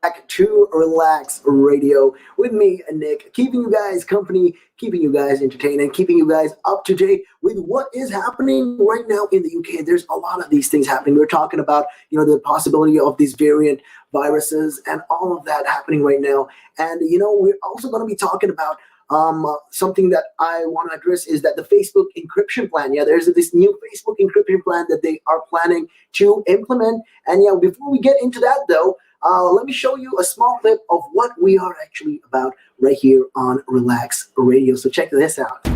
back to Relax Radio with me, Nick, keeping you guys company, keeping you guys entertained, and keeping you guys up to date with what is happening right now in the UK. There's a lot of these things happening. We're talking about, the possibility of these variant viruses and all of that happening right now. And, we're also going to be talking about something that I want to address is that the Facebook encryption plan. Yeah, there's this new Facebook encryption plan that they are planning to implement. And before we get into that though, let me show you a small clip of what we are actually about right here on Relax Radio. So check this out.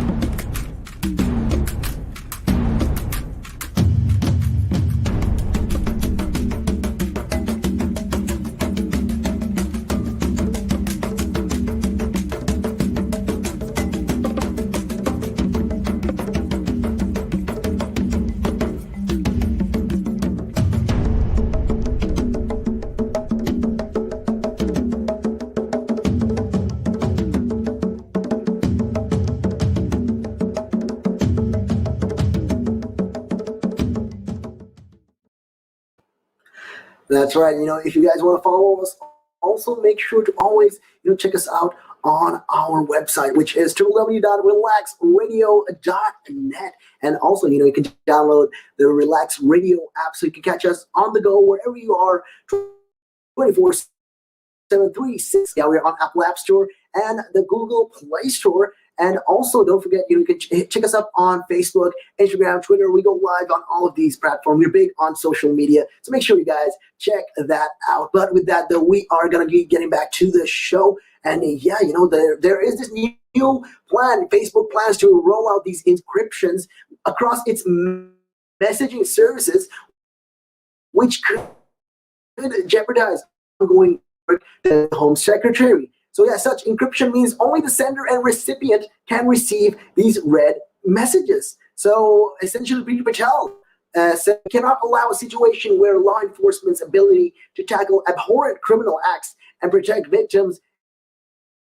That's right. If you guys want to follow us, also make sure to always, check us out on our website, which is www.relaxradio.net. And also, you can download the Relax Radio app so you can catch us on the go wherever you are 24/7, 365. Yeah, we're on Apple App Store and the Google Play Store. And also, don't forget, you can check us up on Facebook, Instagram, Twitter. We go live on all of these platforms. We're big on social media, so make sure you guys check that out. But with that, though, we are going to be getting back to the show. And there is this new plan. Facebook plans to roll out these encryptions across its messaging services, which could jeopardize ongoing work to the Home Secretary. So such encryption means only the sender and recipient can receive these read messages. So essentially, Preeti Patel said cannot allow a situation where law enforcement's ability to tackle abhorrent criminal acts and protect victims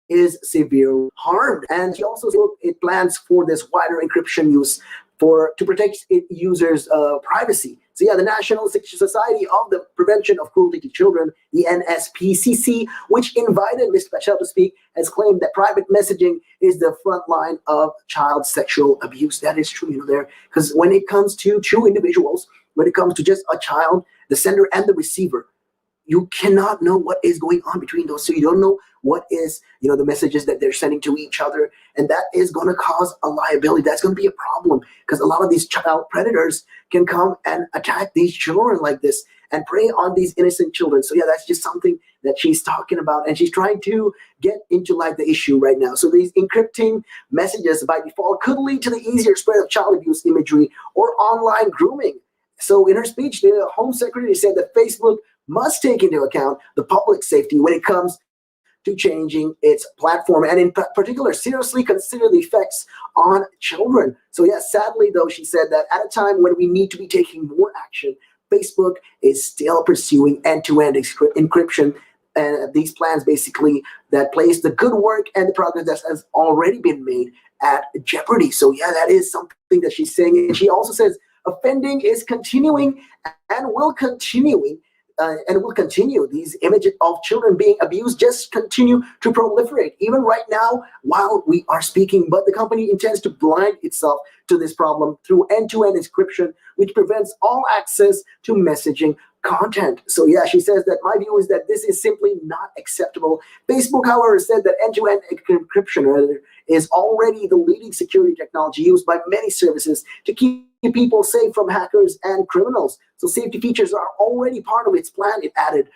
is severely harmed. And she also said it plans for this wider encryption use to protect its users' privacy. So the National Society of the Prevention of Cruelty to Children, the NSPCC, which invited Ms. Patel to speak, has claimed that private messaging is the front line of child sexual abuse. That is true, because when it comes to two individuals, when it comes to just a child, the sender and the receiver, you cannot know what is going on between those two. You don't know what is, the messages that they're sending to each other. And that is going to cause a liability. That's going to be a problem because a lot of these child predators can come and attack these children like this and prey on these innocent children. So that's just something that she's talking about. And she's trying to get into the issue right now. So these encrypting messages by default could lead to the easier spread of child abuse imagery or online grooming. So in her speech, the Home Secretary said that Facebook must take into account the public safety when it comes to changing its platform, and in particular, seriously consider the effects on children. So sadly, though, she said that at a time when we need to be taking more action, Facebook is still pursuing end-to-end encryption, and these plans basically that place the good work and the progress that has already been made at jeopardy. So that is something that she's saying. And she also says offending is continuing and will continue. These images of children being abused just continue to proliferate, even right now while we are speaking. But the company intends to blind itself to this problem through end-to-end encryption, which prevents all access to messaging content. So she says that my view is that this is simply not acceptable. Facebook, however, said that end-to-end encryption is already the leading security technology used by many services to keep people safe from hackers and criminals. So safety features are already part of its plan, it added.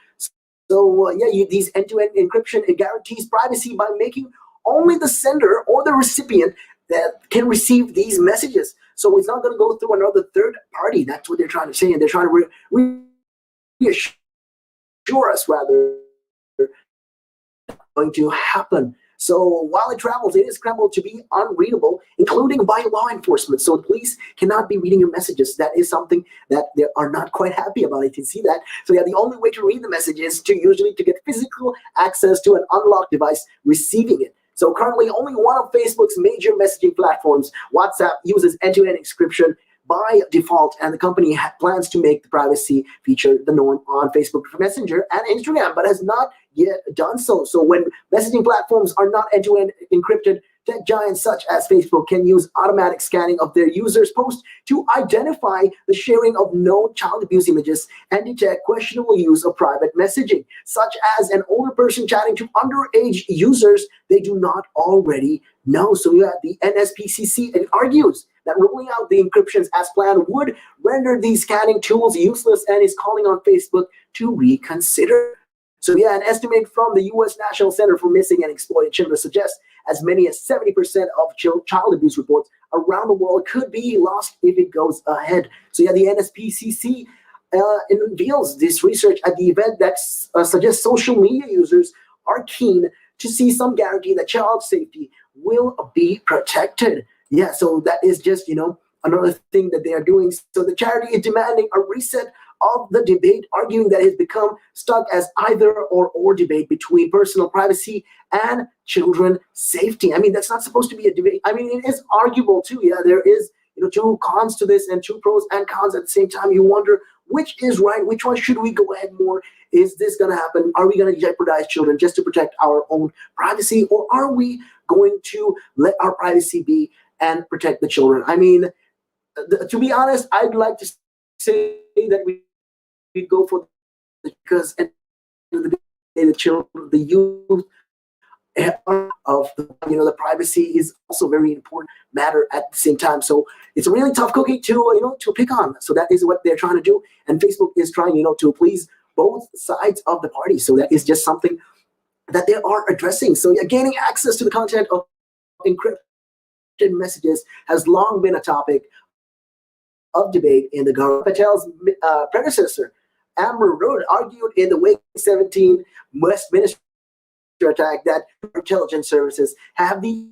So these end-to-end encryption, it guarantees privacy by making only the sender or the recipient that can receive these messages. So it's not going to go through another third party. That's what they're trying to say. And they're trying to reassure us, rather, going to happen. So while it travels, it is scrambled to be unreadable, including by law enforcement. So the police cannot be reading your messages. That is something that they are not quite happy about. You can see that. So the only way to read the message is to get physical access to an unlocked device receiving it. So currently, only one of Facebook's major messaging platforms, WhatsApp, uses end-to-end encryption by default, and the company plans to make the privacy feature the norm on Facebook Messenger and Instagram, but has not yet done so. So when messaging platforms are not end-to-end encrypted, tech giants such as Facebook can use automatic scanning of their users' posts to identify the sharing of known child abuse images and detect questionable use of private messaging, such as an older person chatting to underage users they do not already know. So yeah, the NSPCC argues that rolling out the encryptions as planned would render these scanning tools useless and is calling on Facebook to reconsider. So yeah, an estimate from the U.S. National Center for Missing and Exploited Children suggests as many as 70% of child abuse reports around the world could be lost if it goes ahead. So yeah, the NSPCC unveils this research at the event that suggests social media users are keen to see some guarantee that child safety will be protected. Yeah, so that is just, another thing that they are doing. So the charity is demanding a reset of the debate, arguing that it has become stuck as either or debate between personal privacy and children safety. I mean, that's not supposed to be a debate. I mean, it is arguable too. Yeah, there is, two cons to this and two pros and cons at the same time. You wonder which is right, which one should we go ahead more? Is this going to happen? Are we going to jeopardize children just to protect our own privacy, or are we going to let our privacy be and protect the children? I mean, to be honest, I'd like to say that we go for because at the end of the day, the children, the youth of the privacy is also very important matter at the same time. So it's a really tough cookie to pick on. So that is what they're trying to do, and Facebook is trying to please both sides of the party. So that is just something that they are addressing. So yeah, gaining access to the content of encrypted messages has long been a topic of debate in the government. Patel's predecessor, Amber Road, argued in the Wake 17 Westminster attack that intelligence services have the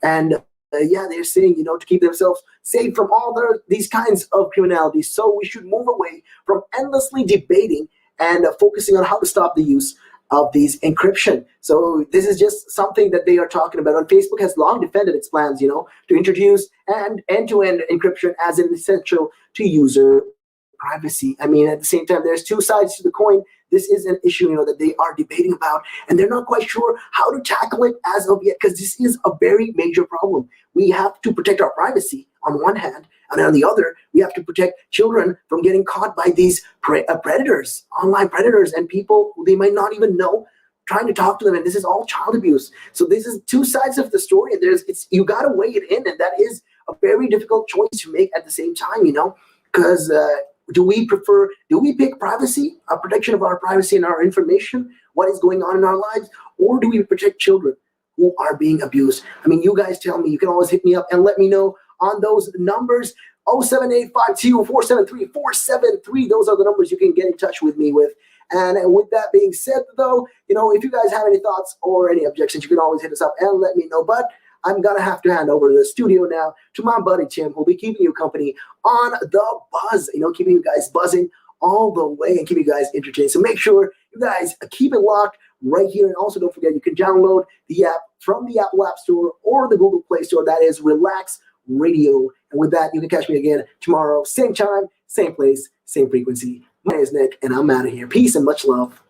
and yeah, they're saying, to keep themselves safe from all these kinds of criminality. So we should move away from endlessly debating and focusing on how to stop the use of these encryption. So this is just something that they are talking about. And Facebook has long defended its plans, to introduce and end-to-end encryption as an essential to user privacy. I mean, at the same time, there's two sides to the coin. This is an issue, that they are debating about, and they're not quite sure how to tackle it as of yet, because this is a very major problem. We have to protect our privacy on one hand, and on the other, we have to protect children from getting caught by these predators, online predators, and people who they might not even know trying to talk to them, and this is all child abuse. So this is two sides of the story, and you got to weigh it in, and that is a very difficult choice to make at the same time, because do we pick privacy, a protection of our privacy and our information, what is going on in our lives, or do we protect children who are being abused? I mean, you guys tell me. You can always hit me up and let me know on those numbers. 07852-473-473. Those are the numbers you can get in touch with me with. And with that being said, though, if you guys have any thoughts or any objections, you can always hit us up and let me know. But I'm going to have to hand over to the studio now to my buddy Tim, who'll be keeping you company on the buzz, keeping you guys buzzing all the way and keeping you guys entertained. So make sure you guys keep it locked right here. And also don't forget, you can download the app from the Apple App Store or the Google Play Store. That is Relaks Radio. And with that, you can catch me again tomorrow, same time, same place, same frequency. My name is Nick, and I'm out of here. Peace and much love.